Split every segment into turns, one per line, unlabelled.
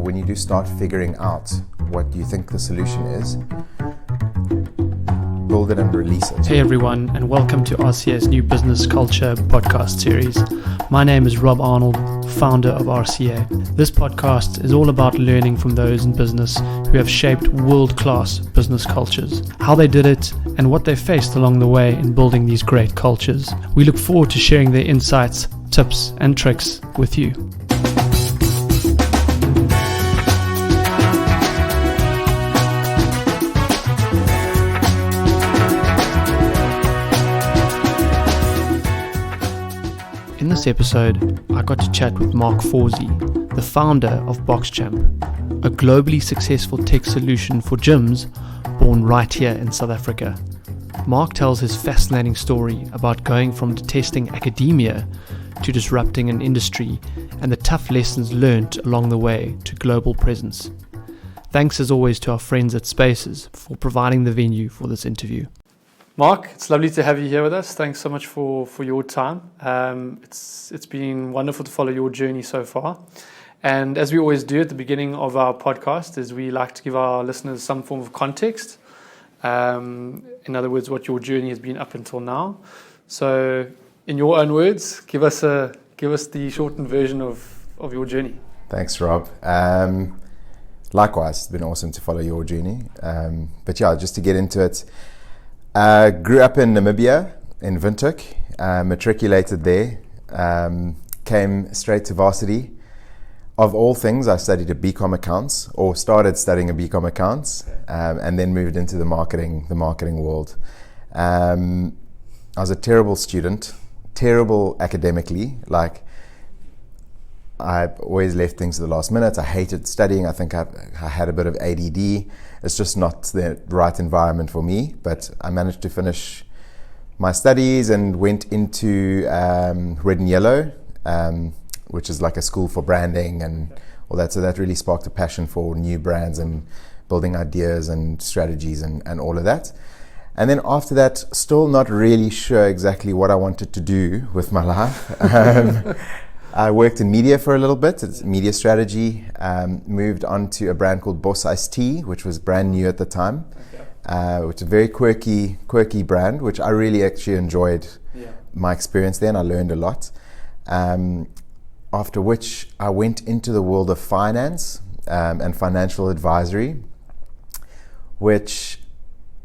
when you do start figuring out what you think the solution is, build it and release it.
Hey everyone, and welcome to RCA's new business culture podcast series. My name is Rob Arnold, founder of RCA. This podcast is all about learning from those in business who have shaped world-class business cultures, how they did it, and what they faced along the way in building these great cultures. We look forward to sharing their insights, tips, and tricks with you. In this episode, I got to chat with Mark Fawzy, the founder of Boxchamp, a globally successful tech solution for gyms born right here in South Africa. Mark tells his fascinating story about going from detesting academia to disrupting an industry and the tough lessons learned along the way to global presence. Thanks as always to our friends at Spaces for providing the venue for this interview. Mark, it's lovely to have you here with us. Thanks so much for your time. It's been wonderful to follow your journey so far. And as we always do at the beginning of our podcast, is we like to give our listeners some form of context. In other words, what your journey has been up until now. So, in your own words, give us the shortened version of your journey.
Thanks, Rob. Likewise, it's been awesome to follow your journey. But yeah, just to get into it. Grew up in Namibia, in Windhoek, matriculated there, came straight to varsity. Of all things, I studied a BCom accounts, or started studying a BCom accounts, and then moved into the marketing world. I was a terrible student, terrible academically, like I always left things to the last minute. I hated studying. I think I had a bit of ADD. It's just not the right environment for me, but I managed to finish my studies and went into Red and Yellow, which is like a school for branding and all that. So that really sparked a passion for new brands and building ideas and strategies and all of that. And then after that, still not really sure exactly what I wanted to do with my life. I worked in media for a little bit, it's media strategy, moved on to a brand called Boss Iced Tea, which was brand new at the time, which is a very quirky brand, which I really actually enjoyed my experience there and I learned a lot. After which I went into the world of finance and financial advisory, which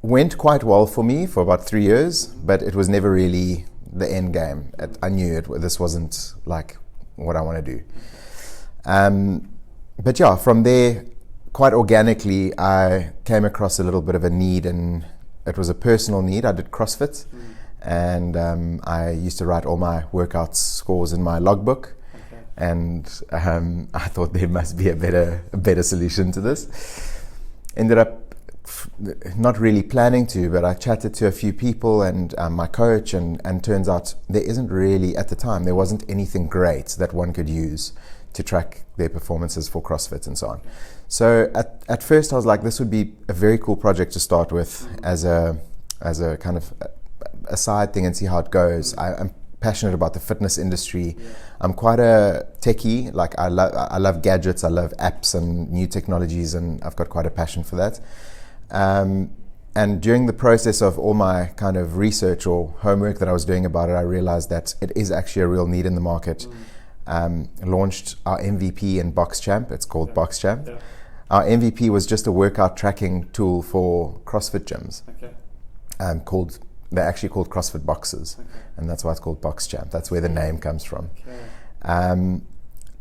went quite well for me for about 3 years, but it was never really the end game. I knew this wasn't like what I want to do. But yeah, from there, quite organically, I came across a little bit of a need, and it was a personal need. I did CrossFit, and I used to write all my workout scores in my logbook. And I thought there must be a better solution to this. Ended up not really planning to, but I chatted to a few people and my coach, and turns out there isn't really, at the time, there wasn't anything great that one could use to track their performances for CrossFit and so on. So at first I was like, this would be a very cool project to start with as a kind of a side thing and see how it goes. I'm passionate about the fitness industry. I'm quite a techie, like I love gadgets, I love apps and new technologies, and I've got quite a passion for that. And during the process of all my kind of research or homework that I was doing about it, I realized that it is actually a real need in the market. Launched our MVP in Boxchamp. It's called Boxchamp. Our MVP was just a workout tracking tool for CrossFit gyms. They're actually called CrossFit boxes, and that's why it's called Boxchamp. That's where the name comes from.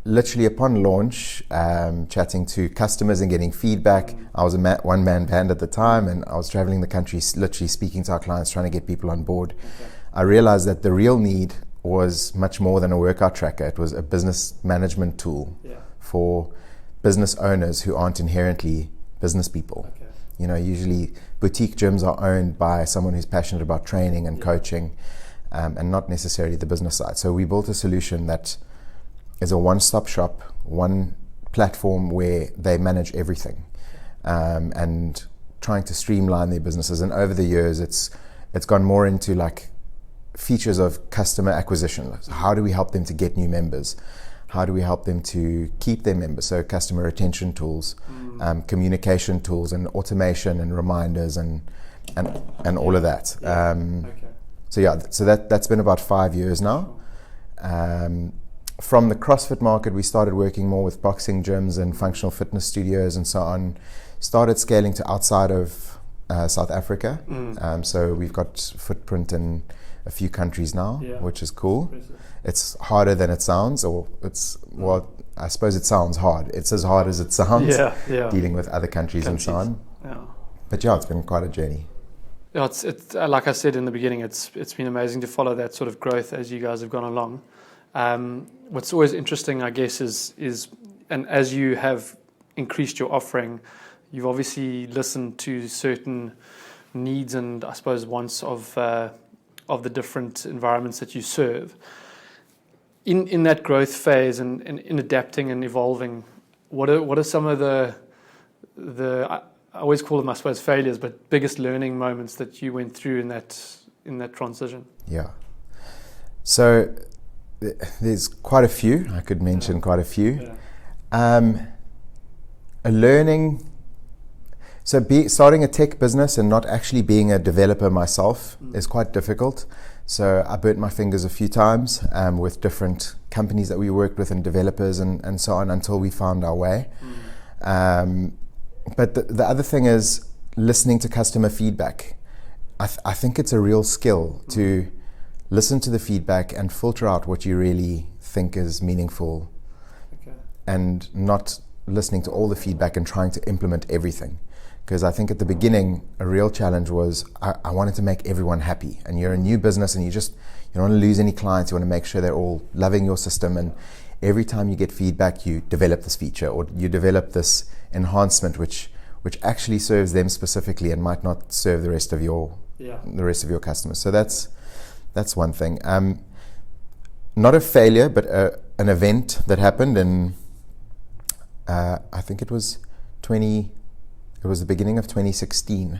Literally upon launch, chatting to customers and getting feedback. I was a one-man band at the time, and I was traveling the country, literally speaking to our clients, trying to get people on board. I realized that the real need was much more than a workout tracker. It was a business management tool for business owners who aren't inherently business people. You know, usually boutique gyms are owned by someone who's passionate about training and coaching, and not necessarily the business side. So we built a solution that is a one-stop shop, one platform where they manage everything, and trying to streamline their businesses. And over the years, it's gone more into like features of customer acquisition. How do we help them to get new members? how do we help them to keep their members? So customer retention tools, communication tools, and automation and reminders and all of that. So that's been about 5 years now. From the CrossFit market, we started working more with boxing gyms and functional fitness studios and so on. Started scaling to outside of South Africa. So we've got footprint in a few countries now, which is cool. It's harder than it sounds, I suppose it sounds hard. It's as hard as it sounds, dealing with other countries and so on. But it's been quite a journey.
Yeah, it's like I said in the beginning, it's been amazing to follow that sort of growth as you guys have gone along. What's always interesting, I guess, is and as you have increased your offering, you've obviously listened to certain needs and I suppose wants of the different environments that you serve. In that growth phase and in adapting and evolving, what are some of the I always call them, I suppose, failures, but biggest learning moments that you went through in that transition?
Yeah. So there's quite a few. I could mention quite a few. A learning. So starting a tech business and not actually being a developer myself is quite difficult. So I burnt my fingers a few times with different companies that we worked with and developers and so on until we found our way. But the other thing is listening to customer feedback. I think it's a real skill to listen to the feedback and filter out what you really think is meaningful, and not listening to all the feedback and trying to implement everything. Because I think at the beginning, a real challenge was I wanted to make everyone happy. And you're a new business and you don't want to lose any clients. You want to make sure they're all loving your system. And every time you get feedback, you develop this feature or you develop this enhancement, which actually serves them specifically and might not serve the rest of your customers. So that's one thing. Not a failure, but an event that happened in I think it was the beginning of 2016.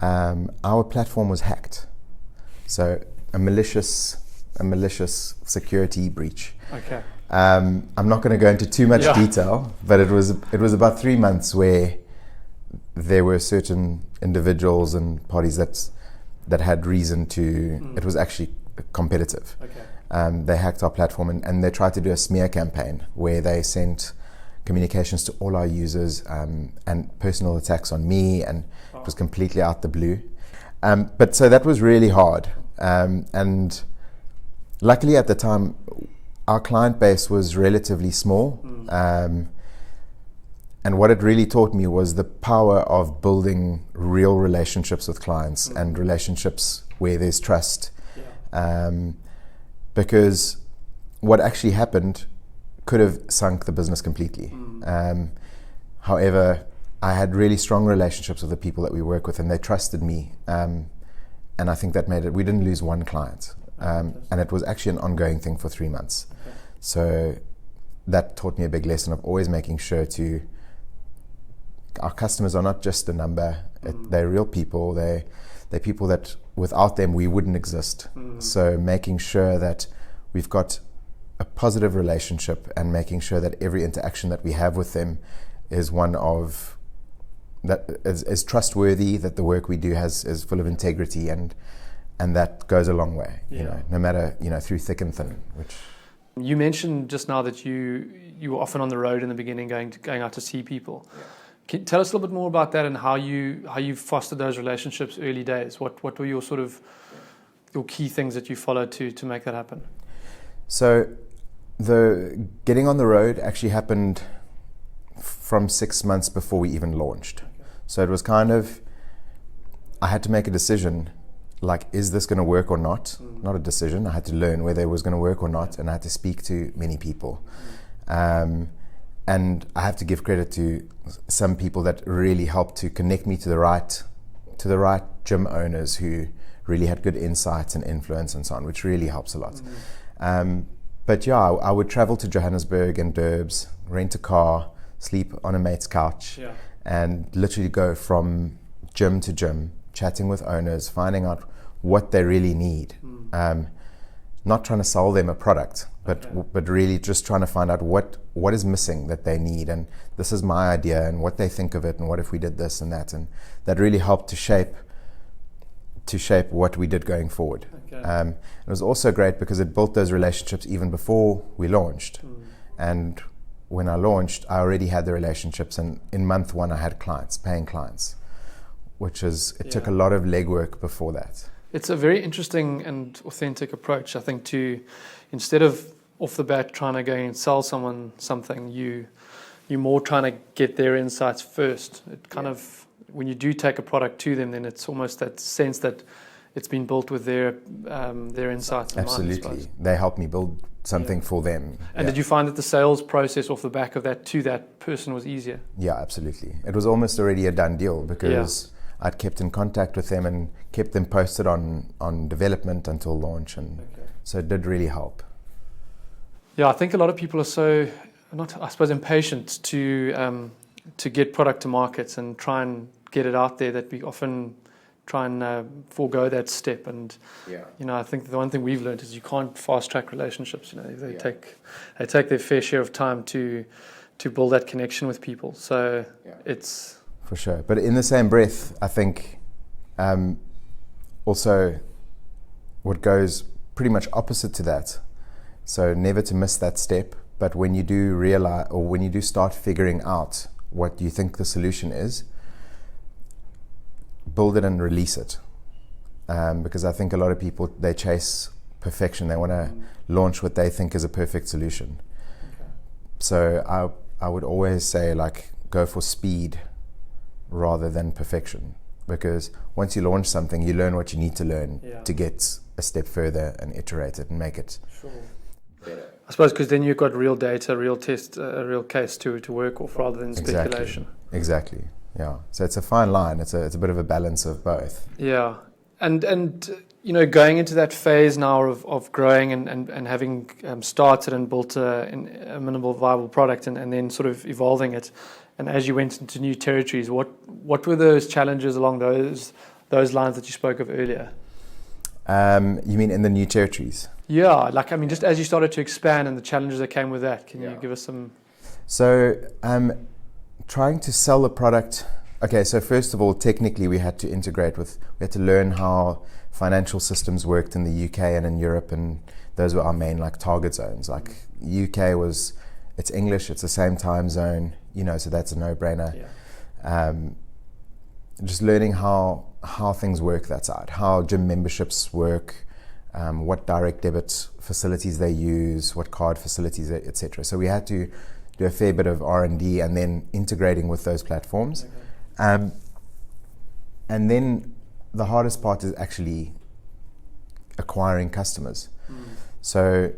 Our platform was hacked. So a malicious security breach. I'm not going to go into too much detail, but it was about 3 months where there were certain individuals and parties that had reason to. It was actually competitive. They hacked our platform and they tried to do a smear campaign where they sent communications to all our users and personal attacks on me, and it was completely out the blue. But so that was really hard. And luckily at the time, our client base was relatively small. And what it really taught me was the power of building real relationships with clients and relationships where there's trust. Because what actually happened could have sunk the business completely. However, I had really strong relationships with the people that we work with, and they trusted me. And I think that made it. We didn't lose one client, and it was actually an ongoing thing for 3 months. So that taught me a big lesson of always making sure our customers are not just a number. They're real people. They're people that without them we wouldn't exist. So making sure that we've got a positive relationship and making sure that every interaction that we have with them is one of that is trustworthy, that the work we do is full of integrity, and that goes a long way. No matter through thick and thin. Which
you mentioned just now that you were often on the road in the beginning, going out to see people. Can you tell us a little bit more about that and how you fostered those relationships early days? What were your sort of your key things that you followed to make that happen?
So the getting on the road actually happened from 6 months before we even launched. So it was kind of, I had to make a decision, like, is this going to work or not? Not a decision. I had to learn whether it was going to work or not, and I had to speak to many people. And I have to give credit to some people that really helped to connect me to the right gym owners who really had good insights and influence and so on, which really helps a lot. But I would travel to Johannesburg and Durbs, rent a car, sleep on a mate's couch, and literally go from gym to gym, chatting with owners, finding out what they really need, not trying to sell them a product, but really just trying to find out what is missing that they need, and this is my idea, and what they think of it, and what if we did this and that, and that really helped to shape what we did going forward. It was also great because it built those relationships even before we launched. And when I launched, I already had the relationships, and in month one I had clients, paying clients, which is, it took a lot of legwork before that.
It's a very interesting and authentic approach, I think, to, instead of off the bat trying to go and sell someone something, you're more trying to get their insights first. It kind of, when you do take a product to them, then it's almost that sense that it's been built with their insights in mind.
Absolutely. They helped me build something for them.
And did you find that the sales process off the back of that to that person was easier?
Yeah, absolutely. It was almost already a done deal because I'd kept in contact with them and kept them posted on development until launch, and so it did really help.
Yeah, I think a lot of people are so, not, I suppose, impatient to get product to markets and try and get it out there, that we often try and forego that step. And I think the one thing we've learned is you can't fast track relationships. They take their fair share of time to build that connection with people. So it's
for sure. But in the same breath, I think also what goes pretty much opposite to that. So never to miss that step. But when you do realize, or when you do start figuring out what you think the solution is, build it and release it. Because I think a lot of people, they chase perfection. They want to launch what they think is a perfect solution. So I would always say, like, go for speed rather than perfection. Because once you launch something, you learn what you need to learn to get a step further and iterate it and make it better.
I suppose because then you've got real data, real test, a real case to work off rather than speculation.
Exactly. Yeah. So it's a fine line. It's a bit of a balance of both.
Yeah. And going into that phase now of growing and having started and built a minimal viable product and then sort of evolving it, and as you went into new territories, what were those challenges along those lines that you spoke of earlier?
You mean in the new territories?
Yeah, just as you started to expand and the challenges that came with that, can you give us some?
So, trying to sell the product. Okay, so first of all, technically we had to learn how financial systems worked in the UK and in Europe, and those were our main target zones. Like UK it's English, it's the same time zone, so that's a no-brainer. Just learning how things work that side, how gym memberships work, what direct debit facilities they use, what card facilities, etc. So we had to do a fair bit of R&D and then integrating with those platforms. And then the hardest part is actually acquiring customers. So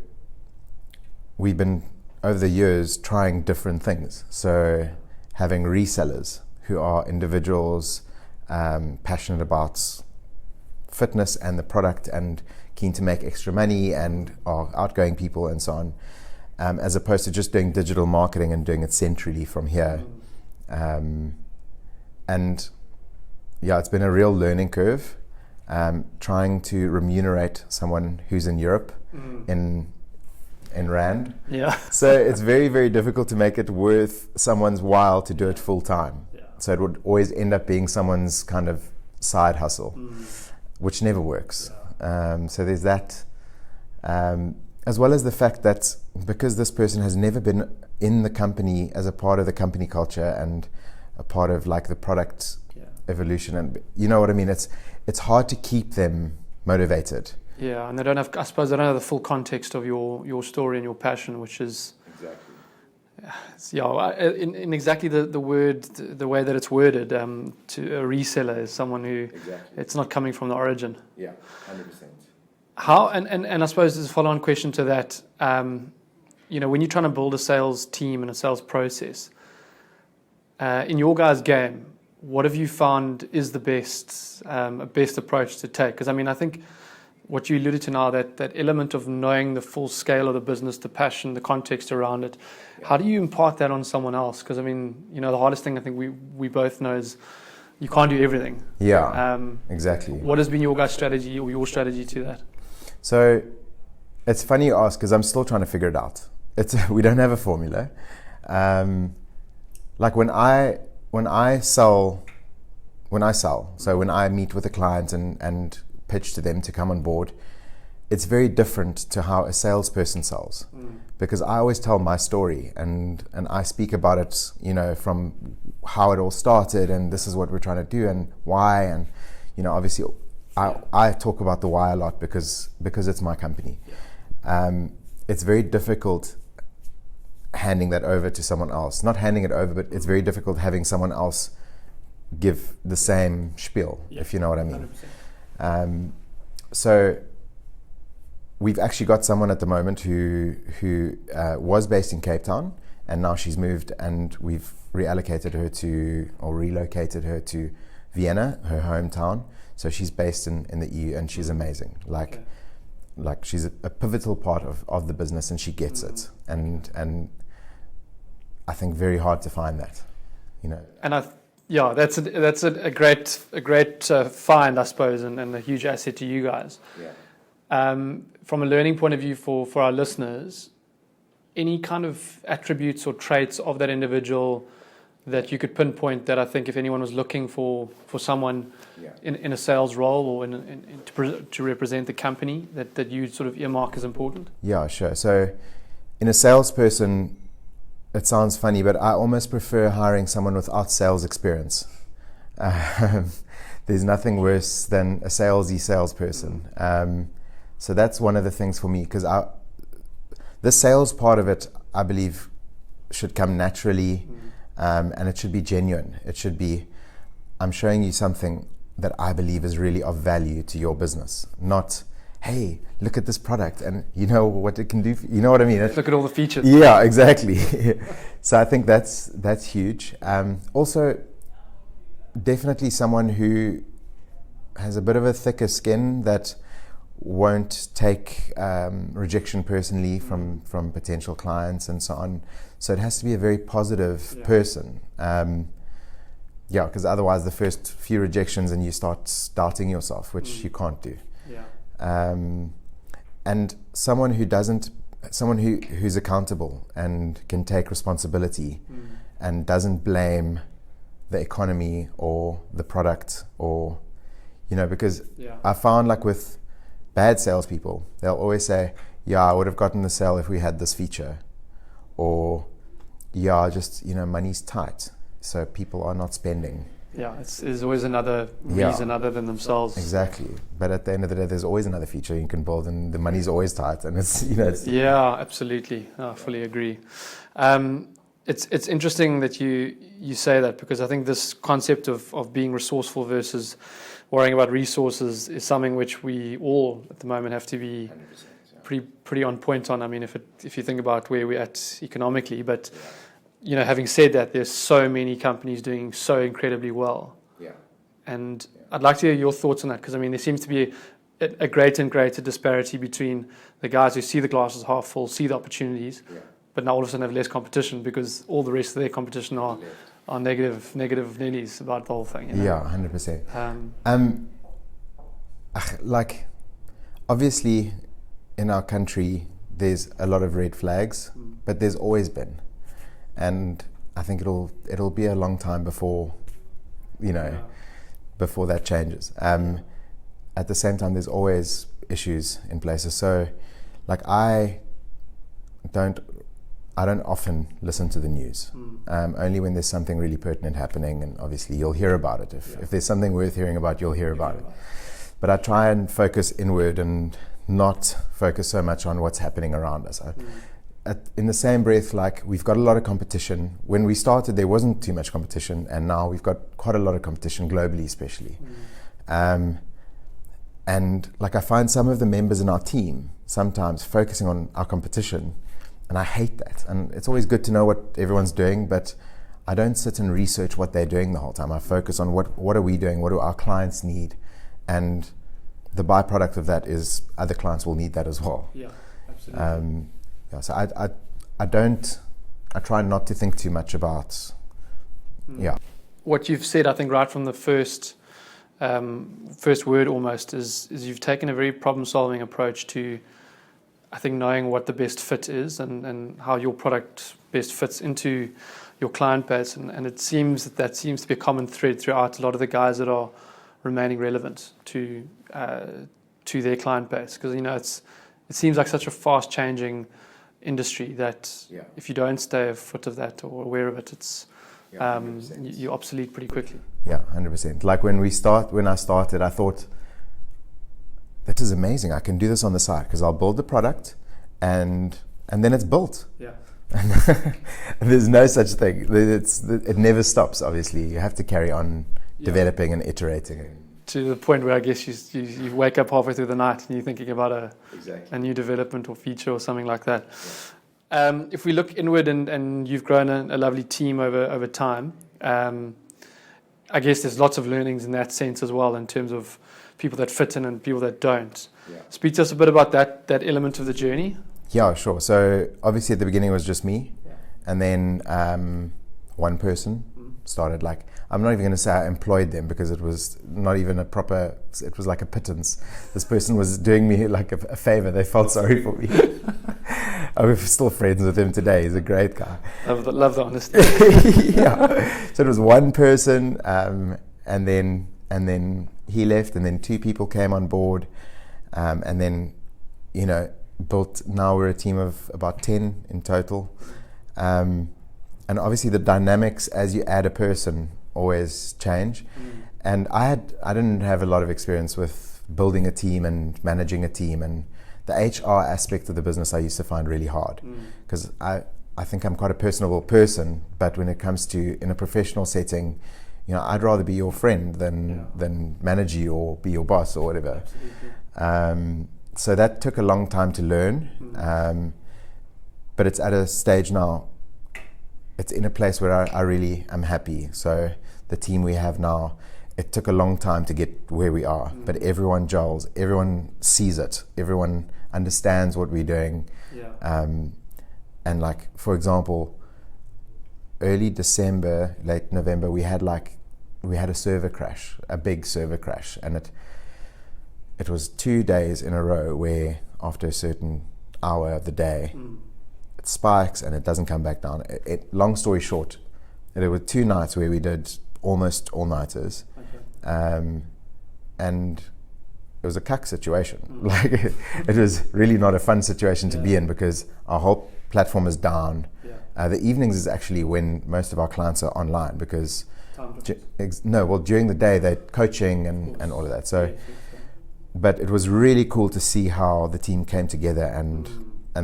we've been, over the years, trying different things. So having resellers who are individuals passionate about fitness and the product and keen to make extra money and are outgoing people and so on, as opposed to just doing digital marketing and doing it centrally from here. And it's been a real learning curve, trying to remunerate someone who's in Europe in Rand. So it's very, very difficult to make it worth someone's while to do it full time. So it would always end up being someone's kind of side hustle, which never works. So there's that, as well as the fact that because this person has never been in the company as a part of the company culture and a part of the product evolution, and you know what I mean, it's hard to keep them motivated.
Yeah, and they don't have the full context of your story and your passion, which is in exactly the word, the way that it's worded. To a reseller is someone who it's not coming from the origin.
100%.
How and I suppose there's a follow-on question to that. When you're trying to build a sales team and a sales process, in your guys' game, what have you found is the best approach to take? Because I think what you alluded to now, that element of knowing the full scale of the business, the passion, the context around it, how do you impart that on someone else? Because the hardest thing I think we both know is you can't do everything.
Yeah, exactly.
What has been your guys' strategy or your strategy to that?
So It's funny you ask because I'm still trying to figure it out. We don't have a formula. Like when I sell, so when I meet with a client and pitch to them to come on board, it's very different to how a salesperson sells, because I always tell my story and I speak about it, from how it all started and this is what we're trying to do and why, and obviously I talk about the why a lot because it's my company. It's very difficult handing that over to someone else. Not handing it over, but it's very difficult having someone else give the same spiel, if you know what I mean. So we've actually got someone at the moment who was based in Cape Town, and now she's moved, and we've relocated her to Vienna, her hometown. So she's based in the EU, and she's amazing. Like she's a pivotal part of the business, and she gets it. And I think very hard to find that,
And that's a great find, I suppose, and a huge asset to you guys. From a learning point of view for our listeners, any kind of attributes or traits of that individual that you could pinpoint that I think if anyone was looking for someone in a sales role or to represent the company that you sort of earmark as important? Yeah,
sure. So in a salesperson, it sounds funny, but I almost prefer hiring someone without sales experience. There's nothing worse than a salesy salesperson. So that's one of the things for me, because the sales part of it, I believe, should come naturally, and it should be genuine. It should be, I'm showing you something that I believe is really of value to your business, not, hey, look at this product and you know what it can do. You know what I mean?
Look at all the features.
Yeah, exactly. So I think that's huge. Also, definitely someone who has a bit of a thicker skin that won't take rejection personally from potential clients and so on. So it has to be a very positive person. Because otherwise the first few rejections and you start doubting yourself, which you can't do. And someone who's accountable and can take responsibility and doesn't blame the economy or the product or, because I found like with bad salespeople, they'll always say, I would have gotten the sale if we had this feature, or money's tight, so people are not spending.
There's always another reason other than themselves.
Exactly. But at the end of the day, there's always another feature you can build, and the money's always tight, and it's
absolutely. I fully agree. It's interesting that you say that, because I think this concept of being resourceful versus worrying about resources is something which we all at the moment have to be pretty on point on. I mean, if you think about where we're at economically, but having said that, there's so many companies doing so incredibly well. And I'd like to hear your thoughts on that, because I mean, there seems to be a greater and greater disparity between the guys who see the glass as half full, see the opportunities, but now all of a sudden have less competition because all the rest of their competition are negative Nellies about the whole thing.
100%. Like, obviously, in our country, there's a lot of red flags, but there's always been, and I think it'll be a long time before that changes. At the same time, there's always issues in places. So, like, I don't often listen to the news, only when there's something really pertinent happening, and obviously you'll hear about it. If there's something worth hearing about, you'll hear about it. But I try and focus inward and not focus so much on what's happening around us. In the same breath, like, we've got a lot of competition. When we started, there wasn't too much competition, and now we've got quite a lot of competition globally, especially. And like, I find some of the members in our team sometimes focusing on our competition, and I hate that. And it's always good to know what everyone's doing, but I don't sit and research what they're doing the whole time. I focus on what are we doing, what do our clients need, and the byproduct of that is other clients will need that as well.
Absolutely.
So I try not to think too much about
what you've said. I think right from the first word almost is you've taken a very problem-solving approach to I think knowing what the best fit is and how your product best fits into your client base, and it seems that seems to be a common thread throughout a lot of the guys that are remaining relevant to their client base, because it seems like such a fast changing industry that if you don't stay afoot of that or aware of it, it's you're obsolete pretty quickly.
Yeah, 100%. Like when I started, I thought, this is amazing. I can do this on the side because I'll build the product and then it's built.
Yeah.
And there's no such thing. It never stops, obviously. You have to carry on developing and iterating.
To the point where I guess you wake up halfway through the night and you're thinking about a new development or feature or something like that. Yeah. If we look inward and you've grown a lovely team over time, I guess there's lots of learnings in that sense as well, in terms of people that fit in and people that don't. Yeah. Speak to us a bit about that element of the journey.
Yeah, sure. So obviously at the beginning it was just me, and then one person started. Like, I'm not even going to say I employed them, because it was not even it was like a pittance. This person was doing me like a favor. They felt sorry for me. We're still friends with him today. He's a great guy.
Love the honesty.
Yeah. So it was one person, and then he left, and then two people came on board, and then built. Now we're a team of about 10 in total, and obviously the dynamics as you add a person always change. And I didn't have a lot of experience with building a team and managing a team, and the HR aspect of the business I used to find really hard, because I think I'm quite a personable person, but when it comes to in a professional setting, I'd rather be your friend than manage you or be your boss or whatever. So that took a long time to learn, but it's at a stage now, it's in a place where I really am happy. So the team we have now, it took a long time to get where we are, but everyone gels, everyone sees it, everyone understands what we're doing. And like, for example, early December, late November, we had a server crash, a big server crash, and it was 2 days in a row where after a certain hour of the day, it spikes and it doesn't come back down. Long story short, there were 2 nights where we did almost all-nighters, and it was a cuck situation. Like, it was really not a fun situation to be in, because our whole platform is down. The evenings is actually when most of our clients are online, because during the day they're coaching and all of that. So, but it was really cool to see how the team came together, and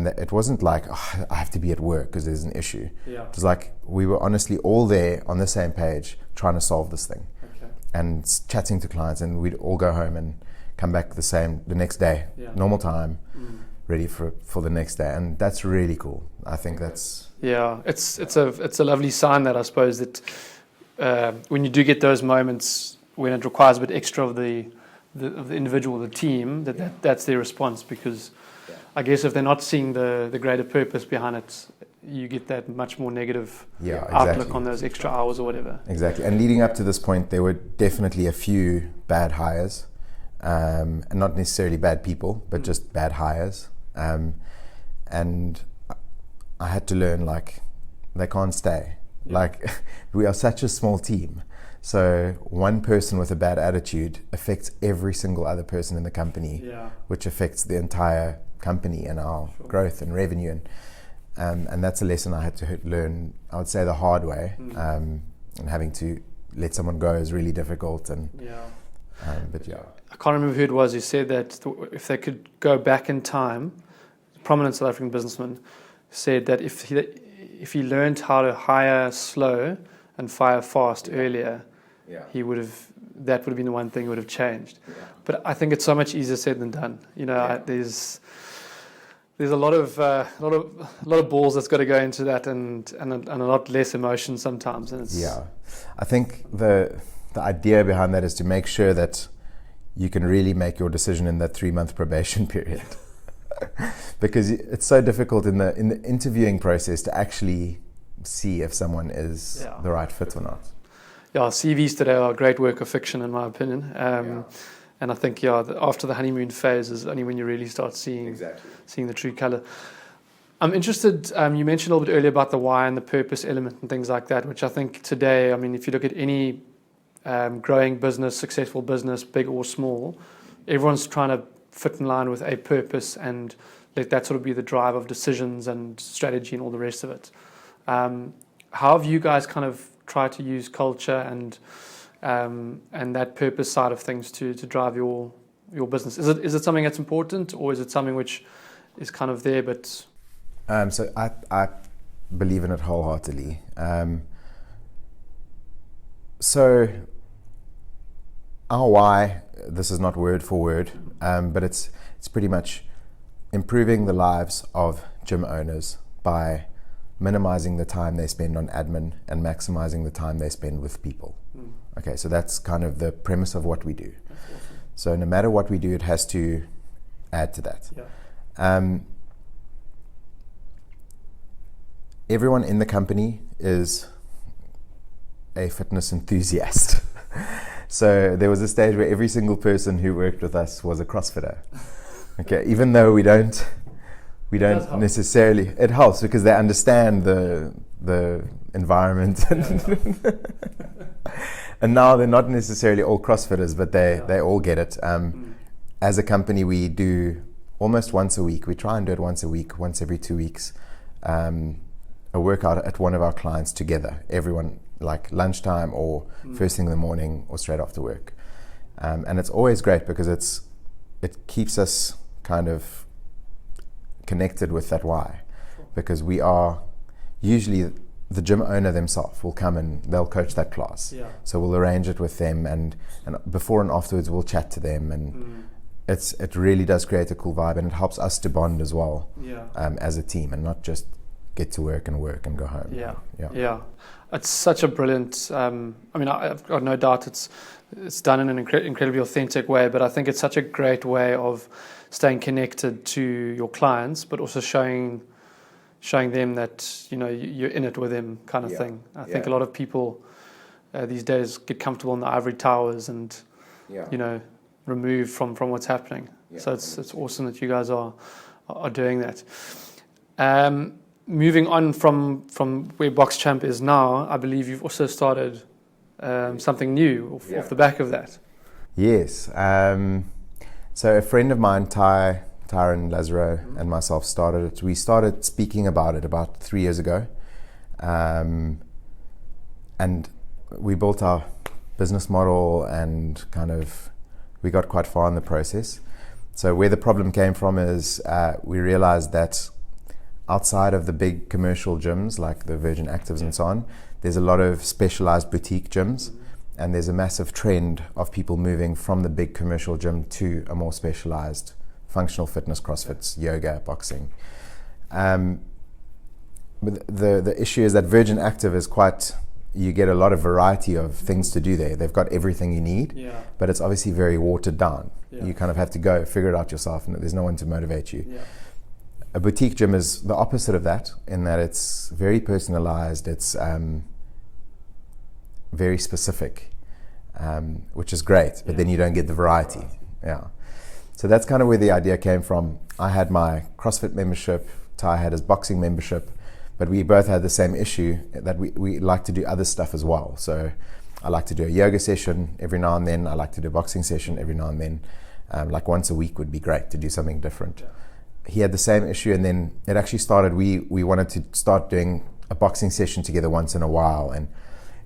it wasn't like, I have to be at work because there's an issue. It was like we were honestly all there on the same page trying to solve this thing, and chatting to clients, and we'd all go home and come back the next day, normal time, ready for the next day, and that's really cool. I think that's it's a lovely sign that, I suppose, that when you do get those moments when it requires a bit extra of the individual, the team, that's their response, because I guess if they're not seeing the greater purpose behind it, you get that much more negative outlook on those extra hours or whatever. Exactly. And leading up to this point, there were definitely a few bad hires, and not necessarily bad people, but just bad hires. And I had to learn, like, they can't stay. Like, we are such a small team. So one person with a bad attitude affects every single other person in the company, which affects the entire company and our growth and revenue. And that's a lesson I had to learn, I would say, the hard way. And having to let someone go is really difficult. But
I can't remember who it was who said that if they could go back in time, a prominent South African businessman said that if he learned how to hire slow and fire fast earlier, that would have been the one thing he would have changed. But I think it's so much easier said than done. There's a lot of balls that's got to go into that, and a lot less emotion sometimes. And
I think the idea behind that is to make sure that you can really make your decision in that 3-month probation period, because it's so difficult in the interviewing process to actually see if someone is the right fit or not.
CVs today are a great work of fiction, in my opinion. And I think, after the honeymoon phase is only when you really start seeing the true color. I'm interested, you mentioned a little bit earlier about the why and the purpose element and things like that, which I think today, I mean, if you look at any growing business, successful business, big or small, everyone's trying to fit in line with a purpose and let that sort of be the drive of decisions and strategy and all the rest of it. How have you guys kind of tried to use culture and that purpose side of things to drive your business? Is it something that's important, or is it something which is kind of there but...
So I believe in it wholeheartedly. So our why, this is not word for word, but it's pretty much improving the lives of gym owners by minimizing the time they spend on admin and maximizing the time they spend with people. Okay, so that's kind of the premise of what we do.
Awesome.
So no matter what we do, it has to add to that.
Yeah.
Everyone in the company is a fitness enthusiast. So there was a stage where every single person who worked with us was a CrossFitter. Okay, even though we don't necessarily, it helps because they understand the environment. And now they're not necessarily all CrossFitters, but they all get it. As a company, we do almost once a week. We try and do it once a week, once every 2 weeks. A workout at one of our clients together, everyone, like lunchtime or first thing in the morning or straight after work. And it's always great because it keeps us kind of connected with that why, because we are usually the gym owner themselves will come and they'll coach that class.
Yeah.
So we'll arrange it with them, and before and afterwards we'll chat to them, and it really does create a cool vibe, and it helps us to bond as well.
Yeah.
As a team, and not just get to work and go home.
Yeah. It's such a brilliant, I mean, I've got no doubt it's done in an incredibly authentic way, but I think it's such a great way of staying connected to your clients, but also showing them that, you know, you're in it with them kind of thing. I think a lot of people these days get comfortable in the ivory towers and, you know, removed from what's happening. So it's awesome that you guys are doing that. Moving on from where Boxchamp is now, I believe you've also started something new off the back of that.
Yes. So a friend of mine, Tyron Lazaro, and myself started it. We started speaking about it about 3 years ago. And we built our business model and we got quite far in the process. So where the problem came from is we realized that outside of the big commercial gyms like the Virgin Actives and so on, there's a lot of specialized boutique gyms, and there's a massive trend of people moving from the big commercial gym to a more specialized functional fitness, CrossFit, yoga, boxing. But the issue is that Virgin Active is you get a lot of variety of things to do there. They've got everything you need, but it's obviously very watered down. You kind of have to go figure it out yourself, and there's no one to motivate you. A boutique gym is the opposite of that, in that it's very personalized, it's very specific, which is great, but then you don't get the variety. So that's kind of where the idea came from. I had my CrossFit membership, Ty had his boxing membership, but we both had the same issue that we like to do other stuff as well. So I like to do a yoga session every now and then, I like to do a boxing session every now and then. Like once a week would be great to do something different. He had the same issue, and then it actually started, we wanted to start doing a boxing session together once in a while, and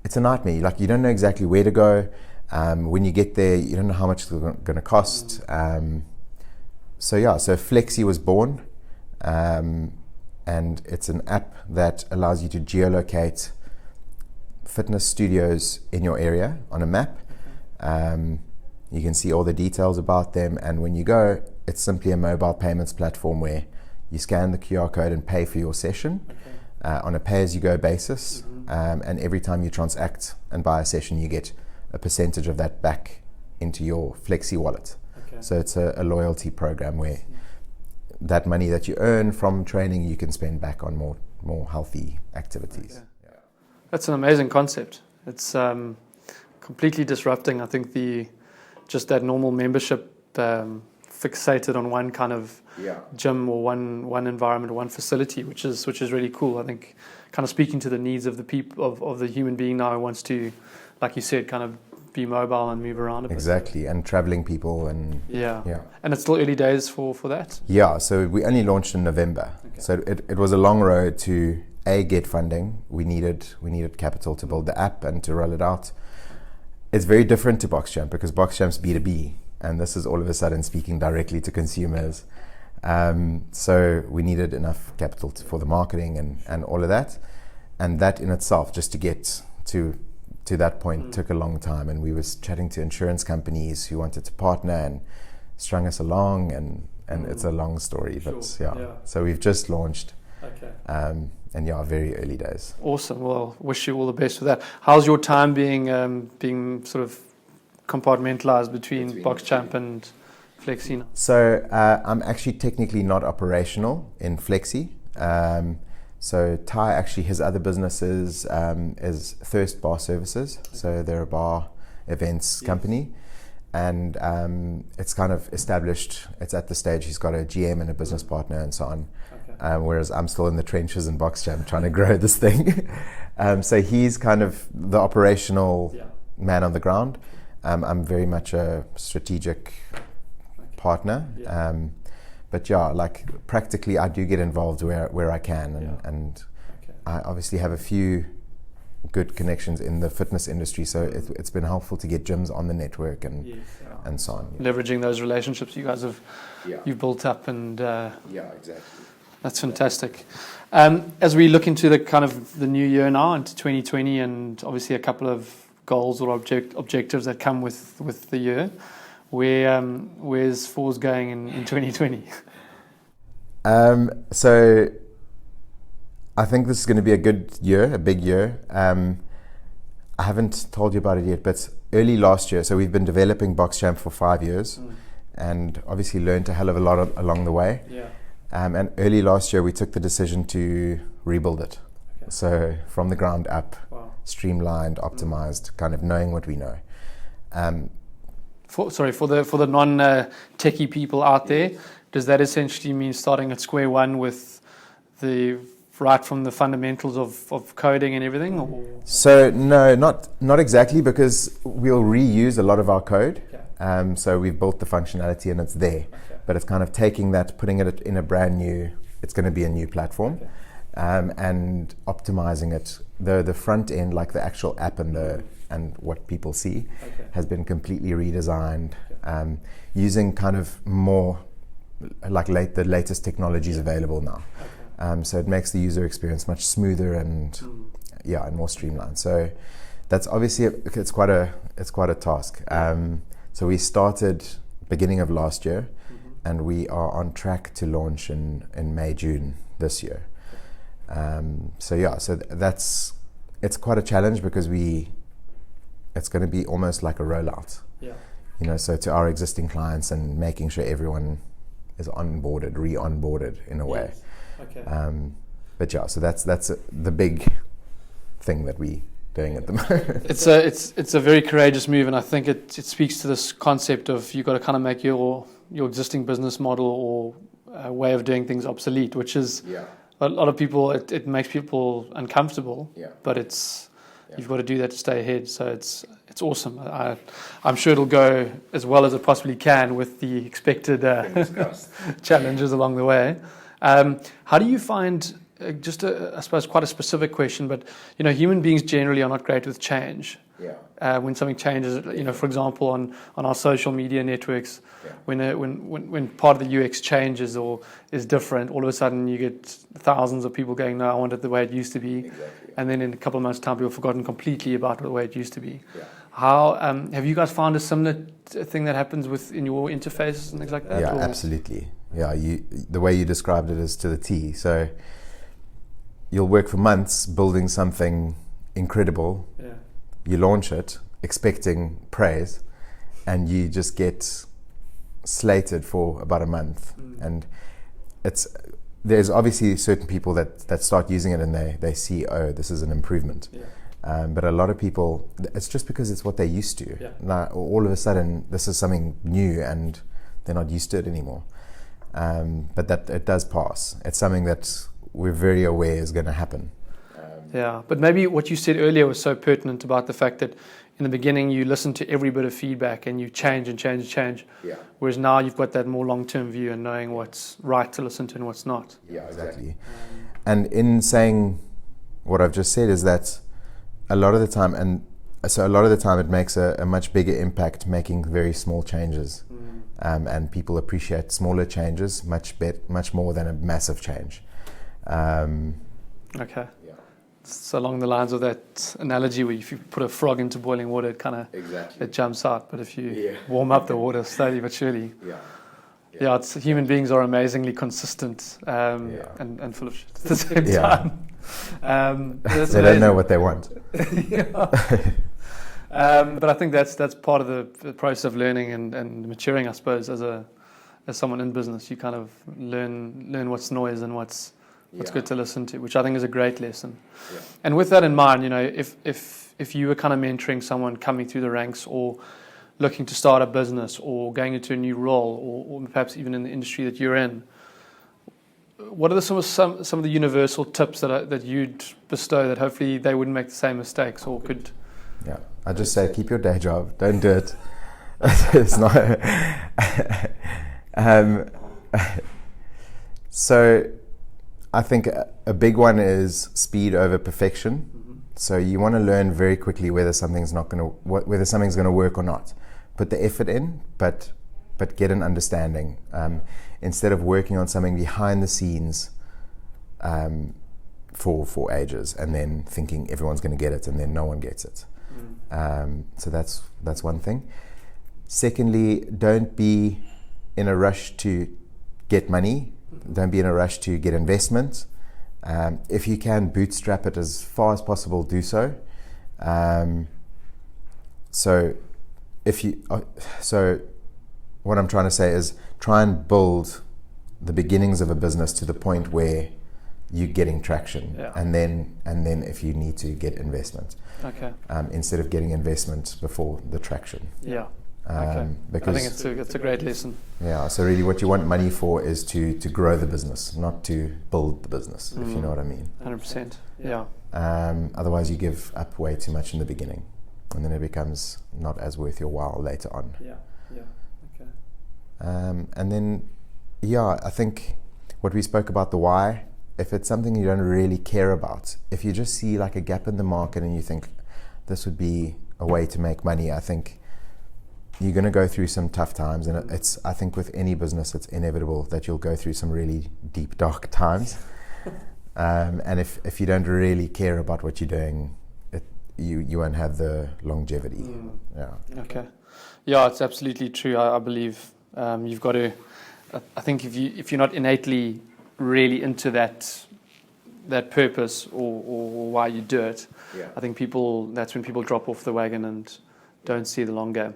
it's a nightmare. Like, you don't know exactly where to go. When you get there, you don't know how much it's going to cost. So Flexi was born, and it's an app that allows you to geolocate fitness studios in your area on a map. You can see all the details about them, and when you go, it's simply a mobile payments platform where you scan the QR code and pay for your session on a pay-as-you-go basis, and every time you transact and buy a session, you get a percentage of that back into your Flexi wallet. So it's a loyalty program where that money that you earn from training you can spend back on more healthy activities.
That's an amazing concept. It's completely disrupting, I think, the just that normal membership fixated on one kind of gym or one environment or one facility, which is really cool. I think kind of speaking to the needs of the people of the human being now who wants to, like you said, kind of be mobile and move around a bit.
Exactly, and traveling people and
And it's still early days for that.
Yeah, so we only launched in November.
Okay.
So it was a long road to get funding. We needed capital to build the app and to roll it out. It's very different to BoxJam because BoxJam's B2B, and this is all of a sudden speaking directly to consumers. So we needed enough capital for the marketing and all of that. And that in itself, just to get to that point, took a long time. And we was chatting to insurance companies who wanted to partner and strung us along. And it's a long story, but So we've just launched.
Okay.
And very early days.
Awesome. Well, wish you all the best with that. How's your time being sort of compartmentalized between BoxChamp and Flexi now?
So I'm actually technically not operational in Flexi. So Ty, actually, his other businesses is Thirst Bar Services. Okay. So they're a bar events company. And it's kind of established. It's at the stage he's got a GM and a business partner and so on. Okay. Whereas I'm still in the trenches in BoxJam trying to grow this thing. So he's kind of the operational man on the ground. I'm very much a strategic partner. But like practically I do get involved where I can. And I obviously have a few good connections in the fitness industry, so it's been helpful to get gyms on the network and so on.
Leveraging those relationships you guys have you've built up and
exactly.
That's fantastic. As we look into the kind of the new year now, into 2020, and obviously a couple of goals or objectives that come with the year, where's Fawz going in 2020?
So I think this is going to be a good year, a big year. I haven't told you about it yet, but early last year, so we've been developing BoxChamp for 5 years and obviously learned a hell of a lot along the way. And early last year, we took the decision to rebuild it. Okay. So from the ground up, streamlined, optimized, kind of knowing what we know.
For the non-techie people out there, does that essentially mean starting at square one with right from the fundamentals of coding and everything? Or?
So no, not exactly, because we'll reuse a lot of our code. Okay. So we've built the functionality and it's there. Okay. But it's kind of taking that, putting it in a brand new, it's going to be a new platform, and optimizing it. The front end, like the actual app and what people see, has been completely redesigned, using kind of more like the latest technologies available now. So it makes the user experience much smoother and more streamlined. So that's obviously it's quite a task. So we started beginning of last year, and we are on track to launch in May, June this year. So it's quite a challenge because it's going to be almost like a rollout. So to our existing clients and making sure everyone is onboarded, re-onboarded in a way. So that's the big thing that we doing at the moment.
It's a very courageous move, and I think it speaks to this concept of you've got to kind of make your existing business model or way of doing things obsolete, which is a lot of people, it makes people uncomfortable, but you've got to do that to stay ahead. So it's awesome. I'm sure it'll go as well as it possibly can with the expected challenges along the way. How do you find, I suppose quite a specific question, but human beings generally are not great with change. When something changes, for example, on our social media networks, when part of the UX changes or is different, all of a sudden you get thousands of people going, no, I want it the way it used to be. And then in a couple of months' time, people have forgotten completely about the way it used to be. How have you guys found a similar thing that happens in your interfaces and things like that?
Yeah, absolutely. Yeah, the way you described it is to the T. So you'll work for months building something incredible. You launch it expecting praise, and you just get slated for about a month. And there's obviously certain people that start using it and they see, oh, this is an improvement. But a lot of people, it's just because it's what they're used to.
Yeah.
Now, all of a sudden, this is something new and they're not used to it anymore. But that it does pass. It's something that we're very aware is going to happen.
Yeah, but maybe what you said earlier was so pertinent about the fact that in the beginning you listen to every bit of feedback and you change and change and change.
Yeah.
Whereas now you've got that more long-term view and knowing what's right to listen to and what's not.
Yeah, exactly. And in saying what I've just said is that a lot of the time, it makes a much bigger impact making very small changes. And people appreciate smaller changes much more than a massive change.
Okay. Yeah. It's along the lines of that analogy where if you put a frog into boiling water, it kind of it jumps out. But if you warm up the water slowly but surely, it's human beings are amazingly consistent and full of shit at the same time.
They don't know what they want.
But I think that's part of the process of learning and maturing, I suppose, as someone in business. You kind of learn what's noise and what's good to listen to, which I think is a great lesson. Yeah. And with that in mind, if you were kind of mentoring someone coming through the ranks or looking to start a business or going into a new role or perhaps even in the industry that you're in, what are some of the universal tips that you'd bestow that hopefully they wouldn't make the same mistakes or could?
Yeah, I just say keep your day job. Don't do it. It's not. So, I think a big one is speed over perfection. Mm-hmm. So you want to learn very quickly whether something's going to work or not. Put the effort in, but get an understanding. Instead of working on something behind the scenes for ages and then thinking everyone's going to get it and then no one gets it. So that's one thing. Secondly, don't be in a rush to get money. Don't be in a rush to get investment. If you can bootstrap it as far as possible, do so. So what I'm trying to say is try and build the beginnings of a business to the point where you're getting traction, and then if you need to get investment, instead of getting investment before the traction. Yeah. Because
I think it's a great lesson.
Yeah. So really, what you want money for is to grow the business, not to build the business. If you know what I mean.
100%. Yeah.
Otherwise, you give up way too much in the beginning, and then it becomes not as worth your while later on.
Yeah. Yeah. Okay.
And then, I think what we spoke about, the why. If it's something you don't really care about, if you just see like a gap in the market and you think this would be a way to make money, I think you're going to go through some tough times, and I think with any business it's inevitable that you'll go through some really deep, dark times. And if you don't really care about what you're doing, you won't have the longevity.
Okay. Yeah, it's absolutely true. I believe you've got to. I think if you're not innately really into that purpose or why you do it, I think that's when people drop off the wagon and don't see the long game.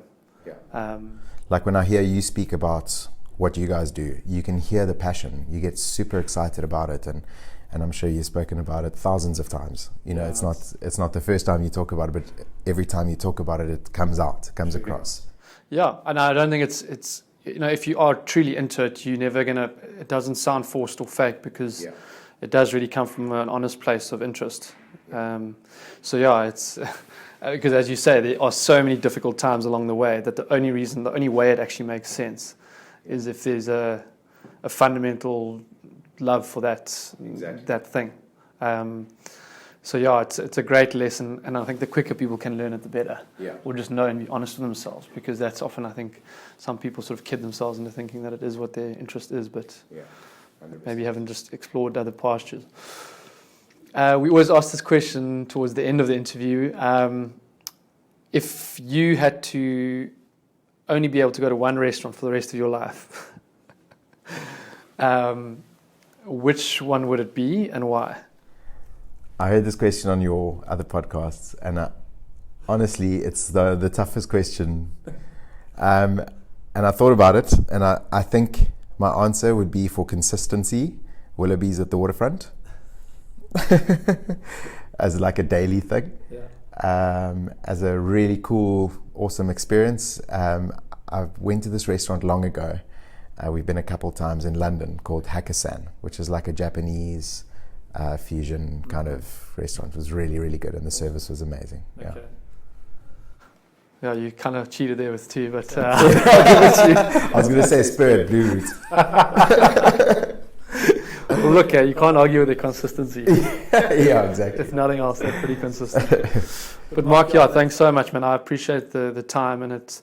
Like when I hear you speak about what you guys do, you can hear the passion. You get super excited about it, and I'm sure you've spoken about it thousands of times. It's not the first time you talk about it, but every time you talk about it, it comes across. Yeah,
and I don't think it's if you are truly into it, you're never gonna. It doesn't sound forced or fake because it does really come from an honest place of interest. It's. Because as you say, there are so many difficult times along the way that the only way it actually makes sense is if there's a fundamental love for that thing. It's a great lesson, and I think the quicker people can learn it, the better. Or just know and be honest with themselves, because that's often, I think, some people sort of kid themselves into thinking that it is what their interest is, but maybe haven't just explored other pastures. We always ask this question towards the end of the interview. If you had to only be able to go to one restaurant for the rest of your life, which one would it be and why?
I heard this question on your other podcasts, and honestly, it's the toughest question. And I thought about it, and I think my answer would be, for consistency, Willoughby's at the waterfront. As like a daily thing. as a really cool, awesome experience. I went to this restaurant long ago. We've been a couple times in London, called Hakkasan, which is like a Japanese fusion kind of restaurant. It was really, really good, and the service was amazing. Yeah.
Okay. Yeah, you kind of cheated there with two, but
I was going to say Spirit Blue Route.
Well, look, you can't argue with the consistency.
Yeah, exactly.
If nothing else, they're pretty consistent. But Mark, yeah, thanks so much, man. I appreciate the time, and it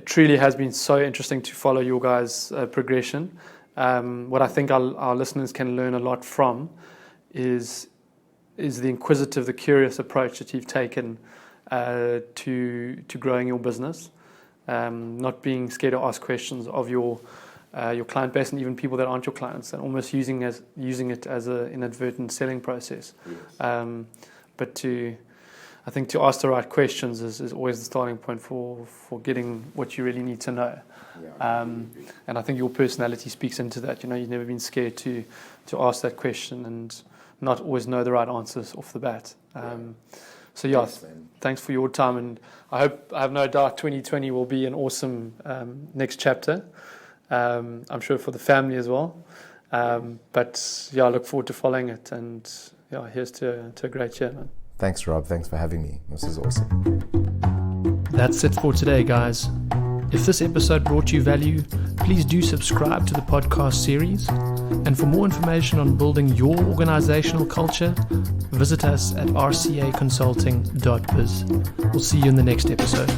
truly has been so interesting to follow your guys' progression. What I think our listeners can learn a lot from is the inquisitive, the curious approach that you've taken to growing your business, not being scared to ask questions of your client base and even people that aren't your clients, and almost using it as an inadvertent selling process.
Yes.
But I think to ask the right questions is always the starting point for getting what you really need to know.
Yeah,
and I think your personality speaks into that. You've never been scared to ask that question and not always know the right answers off the bat. So yeah, thanks for your time, and I have no doubt 2020 will be an awesome next chapter. I'm sure for the family as well. But yeah, I look forward to following it, and yeah, here's to a great year, man.
Thanks, Rob. Thanks for having me. This is awesome.
That's it for today, guys. If this episode brought you value, please do subscribe to the podcast series. And for more information on building your organizational culture, visit us at rcaconsulting.biz. We'll see you in the next episode.